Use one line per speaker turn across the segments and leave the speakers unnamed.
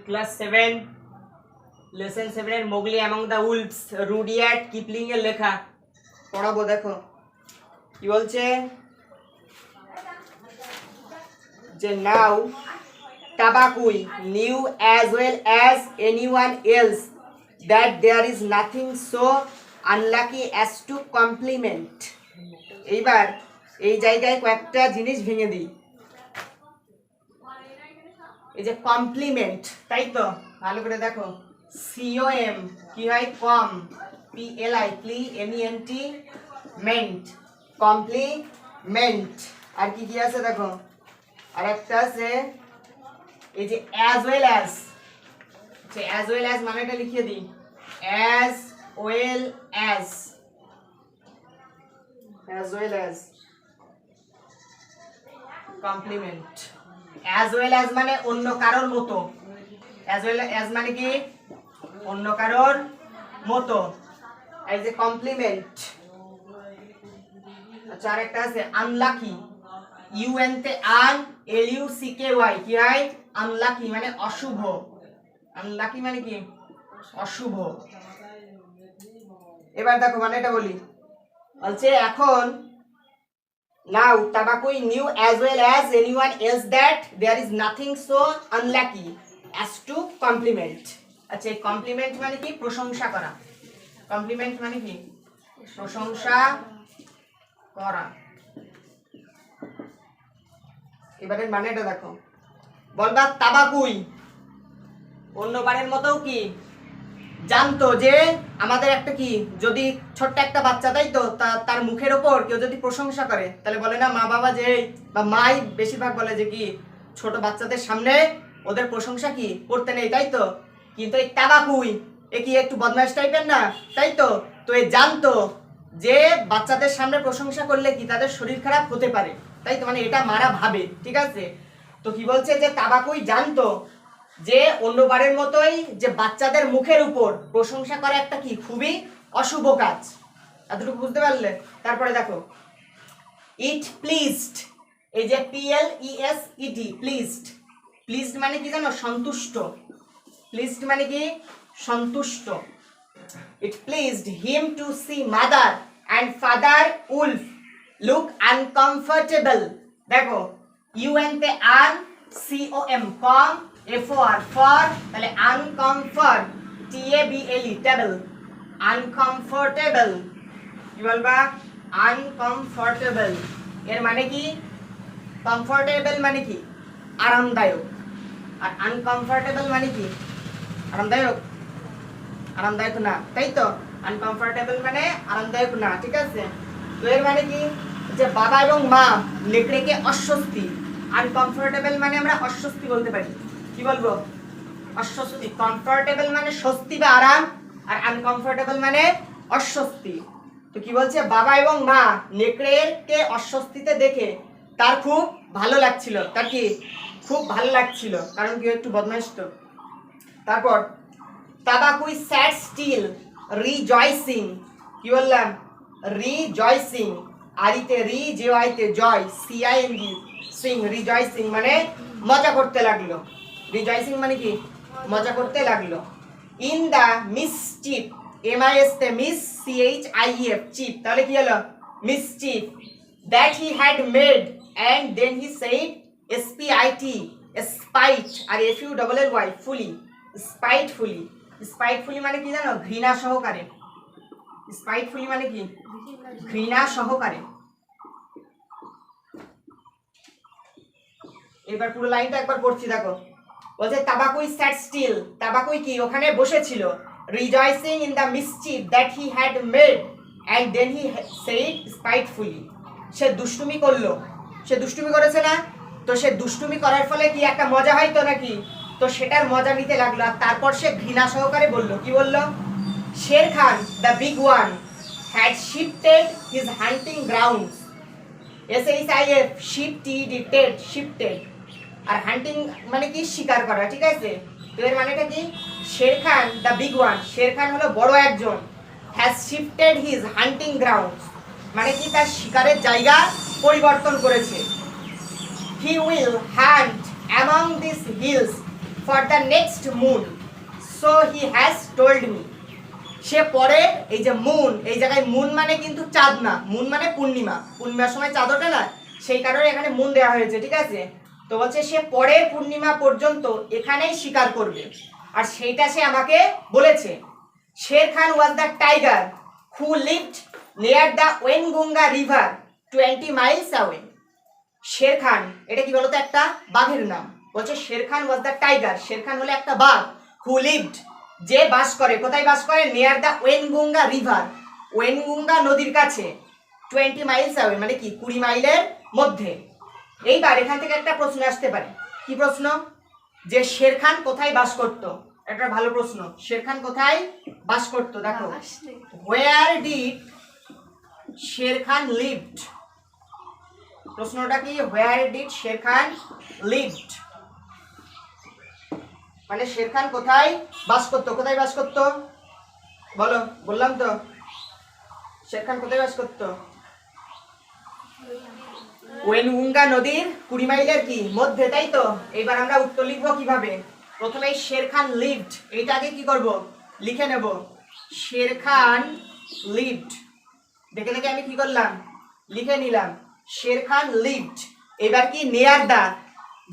Class 7 lesson 7 এর Mowgli among the wolves Rudyard Kipling এর লেখা পড়াবো। দেখো কি বলছে যে নাও Tabakui knew as well as anyone else that there is nothing so unlucky as to compliment. এইবার এই জায়গায় কয়েকটা জিনিস ভেঙে দিই। এই যে কমপ্লিমেন্ট, তাই তো ভালো করে দেখো, COM কি হয়, কম, PLIMENT মেন্ট, কমপ্লিমেন্ট। আর কি কি আছে দেখো, আর একটা আছে এই যে as well as, যে as well as মানেটা লিখিয়ে দিই, as well as compliment. as well as মানে অন্য কারোর মতো, as well as মানে কি অন্য কারোর মতো, এই যে কমপ্লিমেন্ট। আচ্ছা আর একটা আছে আনলাকি, UNLUCKY কি হয়, আনলাকি মানে অশুভ, আনলাকি মানে কি অশুভ। এবার দেখো মানে এটা বলি, বলছে এখন নাও Tabakui knew as well as anyone else that there is nothing so unlucky as to compliment. আচ্ছা এই কমপ্লিমেন্ট মানে কি প্রশংসা করা, কমপ্লিমেন্ট মানে কি প্রশংসা করা। এবারে মানেটা দেখো, বলবা তাবাকুই অন্যবারের মতো কি জানতো যে আমাদের একটা কি, যদি ছোট্ট একটা বাচ্চা তাই তো তার মুখের ওপর কেউ যদি প্রশংসা করে তাহলে বলে না মা বাবা যে, বা মাই বেশিরভাগ বলে যে কি ছোট বাচ্চাদের সামনে ওদের প্রশংসা কি করতে নেই, তাই তো। কিন্তু এই তাবাকুই এ কি একটু বদমাইশ টাইপের না, তাই তো। তো এ জানতো যে বাচ্চাদের সামনে প্রশংসা করলে কি তাদের শরীর খারাপ হতে পারে, তাই তো, মানে এটা মারা ভাবে, ঠিক আছে। তো কি বলছে যে তাবাকুই জানতো যে অন্যবারের মতোই যে বাচ্চাদের মুখের উপর প্রশংসা করা একটা কি খুবই অশুভ কাজ। এতটুকু বুঝতে পারলে? তারপরে দেখো ইট প্লিজড, এই যে PLESED প্লিজড, প্লিজড মানে কি জানো, সন্তুষ্ট, প্লিজড মানে কি সন্তুষ্ট। It pleased him to see mother and father wolf look uncomfortable. দেখো UN তে UNCOM কম, FOR ফর, তাহলে আনকমফর্ট, TABLE টেবল, আনকমফর্টেবল কি বলবা, আনকমফর্টেবল। এর মানে কি কমফর্টেবল মানে কি আরামদায়ক, আর আনকমফর্টেবল মানে কি আরামদায়ক, আরামদায়ক না, তাই তো। আনকমফর্টেবল মানে আরামদায়ক না, ঠিক আছে। তো এর মানে কি যে বাবা এবং মা নেকড়েকে অস্বস্তি, আনকমফর্টেবল মানে আমরা অস্বস্তি বলতে পারি, কি বলবো অস্বস্তি। কমফর্টেবল মানে স্বস্তি বা আরাম, আর আনকমফর্টেবল মানে অস্বস্তি। তো কি বলছে, বাবা এবং মা নেকড়েকে অস্বস্তিতে দেখে তার খুব ভালো লাগছিল, তার কি খুব ভালো লাগছিল, কারণ কি একটু বদমাইশ তো। তারপর তাবাকুই স্যাট স্টিল রিজয়সিং, কি বললাম রিজয়সিং, আরিতে রি, যে আইতে জয়, CING সিং, রিজয়সিং মানে মজা করতে লাগলো, রিজয়সিং মানে কি মজা করতে লাগলো। ইন দা মিসচিফ, MIS তে মিস, CHIEF চিফ, তাহলে কি হলো mischief, that he had made, and then he said SPIT spite, আর FULLY ফুলি, স্পাইটফুলি, স্পাইটফুলি মানে কি জানো, ঘৃণা সহকারে, স্পাইটফুলি মানে কি ঘৃণা সহকারে। এবার পুরো লাইনটা একবার পড়ছি দেখো, বলছে তাবাকুই স্যাট স্টিল, তাবাকুই কি ওখানে বসেছিল, rejoicing in the mischief that he had made, and then he said spitefully, সে দুষ্টুমি করলো, সে দুষ্টুমি করেছে না, তো সে দুষ্টুমি করার ফলে কি একটা মজা হয় তো নাকি, তো সেটার মজা নিতে লাগলো, আর তারপর সে ঘৃণা সহকারে বলল, কি বলল, Shere Khan the big one had shifted his hunting grounds, SHIF shifted, ted shifted, আর হান্টিং মানে কি শিকার করা, ঠিক আছে। তো এর মানেটা কি, শের Khan the big one, Sher Khan হলো বড় একজন, has shifted his hunting grounds মানে কি তার শিকারের জায়গা পরিবর্তন করেছে। He will hunt among these hills for the next moon, so he has told me. সে পরে, এই যে মুন, এই জায়গায় মুন মানে কিন্তু চাঁদ না, মুন মানে পূর্ণিমা, পূর্ণিমার সময় চাঁদ ওঠে না, সেই কারণে এখানে মুন দেওয়া হয়েছে, ঠিক আছে। তো বলছে সে পরের পূর্ণিমা পর্যন্ত এখানেই শিকার করবে, আর সেইটা সে আমাকে বলেছে। Shere Khan was the tiger who lived near the Waingunga river 20 miles away. Shere Khan, এটা কি বলতো, একটা বাঘের নাম। বলছে শের Khan was the tiger, Sher Khan হলো একটা বাঘ, হু লিভড, যে বাস করে, কোথায় বাস করে, নিয়ার দ্য ওয়েনগঙ্গা রিভার, ওয়েনগঙ্গা নদীর কাছে, 20 মাইলস অ্যাওয়ে মানে কি 20 মাইলের মধ্যে। এইবার এখান থেকে একটা প্রশ্ন আসতে পারে, কি প্রশ্ন, যে শের খান কোথায় বাস করত, একটা ভালো প্রশ্ন। শের খান কোথায় বাস করত, দেখো, where did Sher Khan lived, প্রশ্নটা কি, where did Sher Khan lived, মানে শের খান কোথায় বাস করত, কোথায় বাস করত বলো, বললাম তো শের খান কোথায় বাস করত, ওয়েনগঙ্গা নদীর 20 মাইলের কি মধ্যে, তাই তো। এইবার আমরা উত্তর লিখবো কিভাবে, প্রথমে শের খান লিভড, এইটাকে কি করব, লিখে নেব, শের খান লিভড, দেখে দেখে আমি কি করলাম, লিখে নিলাম, শের খান লিভড। এবার কি নেয়ার দা,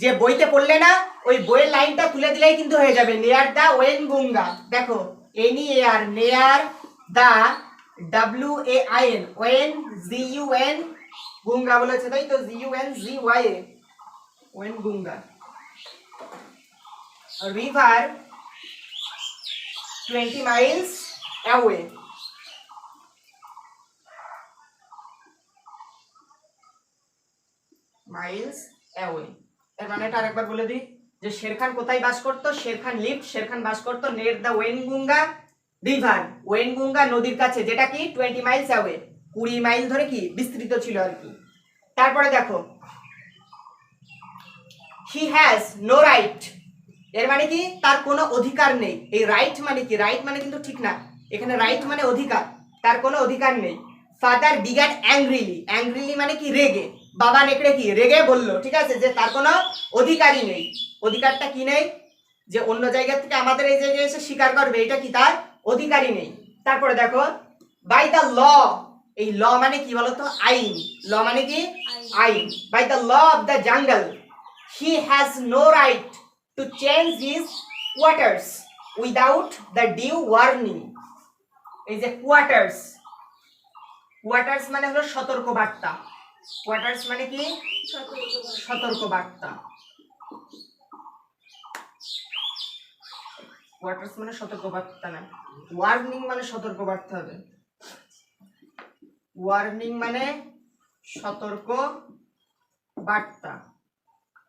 যে বইতে পড়লে না, ওই বইয়ের লাইনটা তুলে দিলেই কিন্তু হয়ে যাবে, নেয়ার দা ওয়েনগঙ্গা, দেখো NEAR, near the WAIN, Wain GUN, Gunga বলেছে, তাই তো, GUNGYA, Waingunga river 20 miles away. Miles away, এর মানেটা আরেকবার বলে দিই, যে শের খান কোথায় বাস করতো, শের খান লিভড, শের খান বাস করতো নেয়ার দ্য ওয়েনগঙ্গা রিভার, ওয়েনগঙ্গা নদীর কাছে, যেটা কি 20 মাইলস অ্যাওয়ে, 20 মাইল ধরে কি বিস্তৃত ছিল আর কি। তারপরে দেখো, হি হ্যাজ নো রাইট, এর মানে কি তার কোনো অধিকার নেই। এই রাইট মানে কি, রাইট মানে কিন্তু ঠিক না, এখানে রাইট মানে অধিকার, তার কোনো অধিকার নেই। ফাদার বিগান অ্যাংগ্রিলি, অ্যাংগ্রিলি মানে কি রেগে, বাবা নেকড়ে কি রেগে বললো, ঠিক আছে, যে তার কোনো অধিকারই নেই। অধিকারটা কি নেই, যে অন্য জায়গা থেকে আমাদের এই জায়গায় এসে স্বীকার করবে, এটা কি তার অধিকারই নেই। তারপরে দেখো, বাই দ্য ল, এই ল মানে কি বলতো, আইন, ল মানে কি আইন, by the law of the jungle he has no right to change his quarters without the due warning। এই যে কোয়ার্টার্স, কোয়ার্টার্স মানে হলো সতর্ক বার্তা, কোয়ার্টার্স মানে কি সতর্ক বার্তা, কোয়ার্টার্স মানে সতর্ক বার্তা না, ওয়ার্নিং মানে সতর্ক বার্তা হবে, ওয়ার্নিং মানে সতর্ক বার্তা।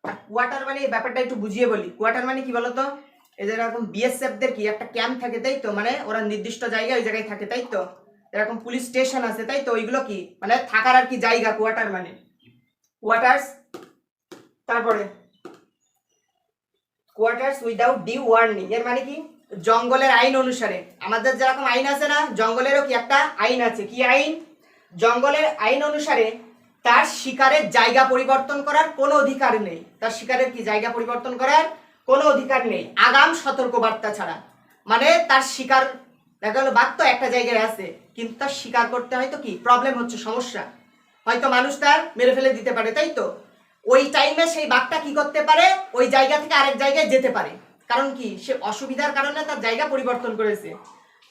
আর কোয়ার্টার মানে এই ব্যাপারটা একটু বুঝিয়ে বলি, কোয়ার্টার মানে কি বলতো, এই যে এরকম BSF দের কি একটা ক্যাম্প থাকে, তাই তো, মানে ওরা নির্দিষ্ট জায়গায় ওই জায়গায় থাকে, তাই তো, এরকম পুলিশ স্টেশন আছে, তাই তো, ওইগুলো কি মানে থাকার আর কি জায়গা, কোয়ার্টার মানে কোয়ার্টার্স। তারপরে কোয়ার্টার্স উইদাউট ডিউ ওয়ার্নিং, এর মানে কি জঙ্গলের আইন অনুসারে, আমাদের যেরকম আইন আছে না, জঙ্গলেরও কি একটা আইন আছে, কি আইন, জঙ্গলের আইন অনুসারে তার শিকারের জায়গা পরিবর্তন করার কোনো অধিকার নেই, তার শিকারের কি জায়গা পরিবর্তন করার কোনো অধিকার নেই আগাম সতর্কবার্তা ছাড়া। মানে তার শিকার, দেখা গেলো বাঘ তো একটা জায়গায় আছে, কিন্তু তার শিকার করতে হয়তো কি প্রবলেম হচ্ছে, সমস্যা, হয়তো মানুষ তার মেরে ফেলে দিতে পারে, তাই তো, ওই টাইমে সেই বাঘটা কি করতে পারে, ওই জায়গা থেকে আরেক জায়গায় যেতে পারে, কারণ কি সে অসুবিধার কারণে তার জায়গা পরিবর্তন করেছে।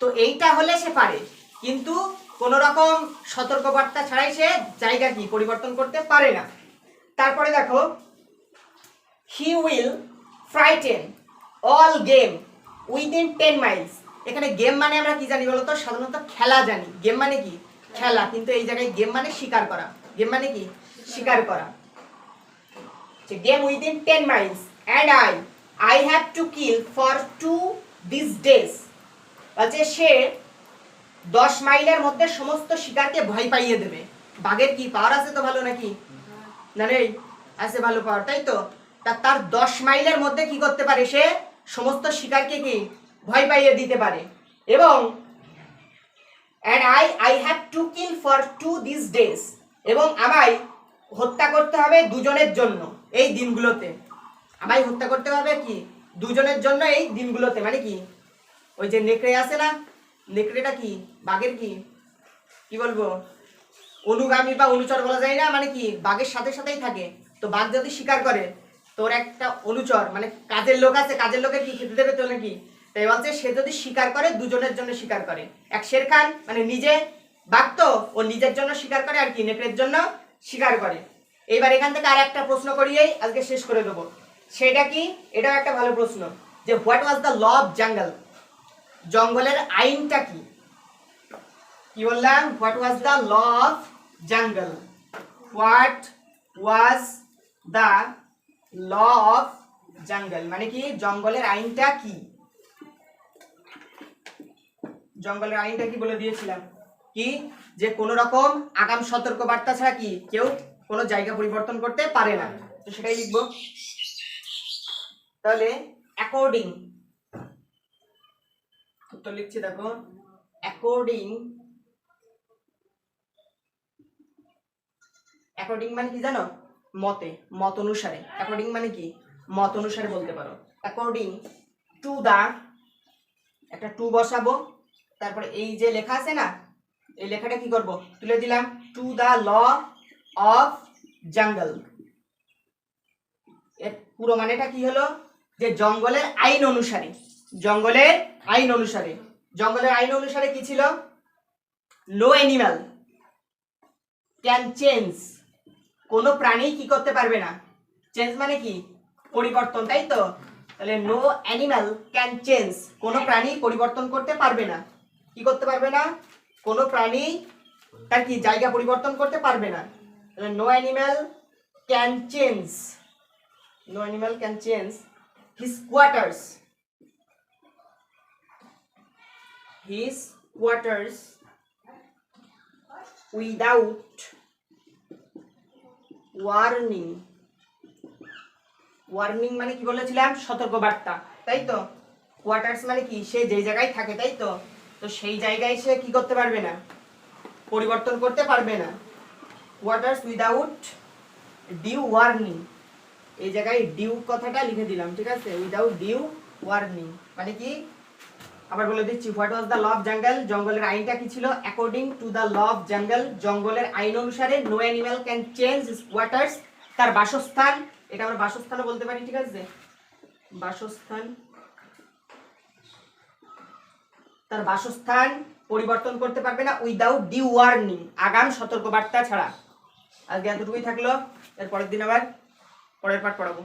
তো এইটা হলে সে পারে, কিন্তু কোন রকম সতর্কবার্তা ছাড়াই সে জায়গা কি পরিবর্তন করতে পারে না। তারপরে দেখো, he will frighten all game within 10 Miles. এখানে গেম মানে আমরা কি জানি বলতো, সাধারণত খেলা জানি, গেম মানে কি খেলা, কিন্তু এই জায়গায় গেম মানে শিকার করা, গেম মানে কি শিকার করা, game within 10 Miles and I have to kill for 2 this days. বলছে সে 10 মাইলের মধ্যে সমস্ত শিকারকে ভয় পাইয়ে দেবে। বাঘের কি পাওয়ার আছে তো ভালো নাকি, না নেই, আছে ভালো পাওয়ার, তাই তো, তার 10 মাইলের মধ্যে কি করতে পারে, সে সমস্ত শিকারকে কি ভয় পাইয়ে দিতে পারে। এবং and I have to kill for 2 these days, এবং আমায় হত্যা করতে হবে দুজনের জন্য এই দিনগুলোতে, আমায় হত্যা করতে হবে কি দুজনের জন্য এই দিনগুলোতে, মানে কি ওই যে নেকড়ে আছে না, নেকড়েটা কি বাঘের কি বলবো অনুগামী বা অনুচর বলা যায় না, মানে কি বাঘের সাথে সাথেই থাকে। তো বাঘ যদি শিকার করে তোর একটা অনুচর মানে কাজের লোক আছে, কাজের লোকের কি খেতে দেবে তো নাকি, তাই বলছে সে যদি শিকার করে দুজনের জন্য শিকার করে। এক শের খান মানে নিজে বাঘ তো ও নিজের জন্য শিকার করে আর কি নেকড়ের জন্য শিকার করে। এইবার এখান থেকে আর একটা প্রশ্ন করিয়েই আজকে শেষ করে দেবো, সেটা কি, এটাও একটা ভালো প্রশ্ন, যে what was the law of jungle, জঙ্গলের আইনটা কি। কি বললাম, what was the law of jungle, what was the law of jungle, মানে কি জঙ্গলের আইনটা কি। জঙ্গলের আইনটা কি বলে দিয়েছিলাম, কি যে কোনো রকম আগাম সতর্ক বার্তা ছাড়া কি কেউ কোনো জায়গা পরিবর্তন করতে পারে না। তো সেটাই লিখবো। তাহলে অ্যাকর্ডিং, উত্তর লিখছি দেখো, অ্যাকর্ডিং, অ্যাকর্ডিং মানে কি জানো, মতে, মত অনুসারে। অ্যাকর্ডিং মানে কি মত অনুসারে বলতে পারো। অ্যাকর্ডিং টু দা, একটা টু বসাবো, তারপরে এই যে লেখা আছে না এই লেখাটা কি করব তুলে দিলাম, টু দা ল অফ জঙ্গল। এর পুরো মানেটা কি হলো, যে জঙ্গলের আইন অনুসারে, জঙ্গলের আইন অনুসারে। জঙ্গলের আইন অনুসারে কি ছিল, নো অ্যানিমাল ক্যান চেঞ্জ, কোনো প্রাণী কি করতে পারবে না, চেঞ্জ মানে কি পরিবর্তন, তাই তো। তাহলে নো অ্যানিমাল ক্যান চেঞ্জ, কোনো প্রাণী পরিবর্তন করতে পারবে না, কি করতে পারবে না, কোনো প্রাণী তার কি জায়গা পরিবর্তন করতে পারবে না। তাহলে no animal can change, no animal can change his quarters, his quarters without warning. Warning মানে কি বলেছিলাম, সতর্কবার্তা, তাই তো। কোয়ার্টার্স মানে কি সে যেই জায়গায় থাকে, তাই তো। তো সেই জায়গায় সে কি করতে পারবে না, পরিবর্তন করতে পারবে না। কোয়ার্টার্স উইদাউট ডিউ ওয়ার্নিং, এই জায়গায় ডিউ কথাটা লিখে দিলাম, ঠিক আছে, উইদাউট ডিউ ওয়ার্নিং মানে কি, আবার বলে দিচ্ছি, what was the law of jungle, জঙ্গলের আইনটা কি ছিল, according to the law of jungle, জঙ্গলের আইন অনুসারে no animal can change his quarters, তার বাসস্থান, এটা আমরা বাসস্থানও বলতে পারি, ঠিক আছে, বাসস্থান, তার বাসস্থান পরিবর্তন করতে পারবে না উইদাউট ডিউ ওয়ার্নিং, আগাম সতর্কবার্তা ছাড়া। আজকে এতটুকুই থাকলো, এর পরের দিন আবার পরের পাঠ পড়াবো।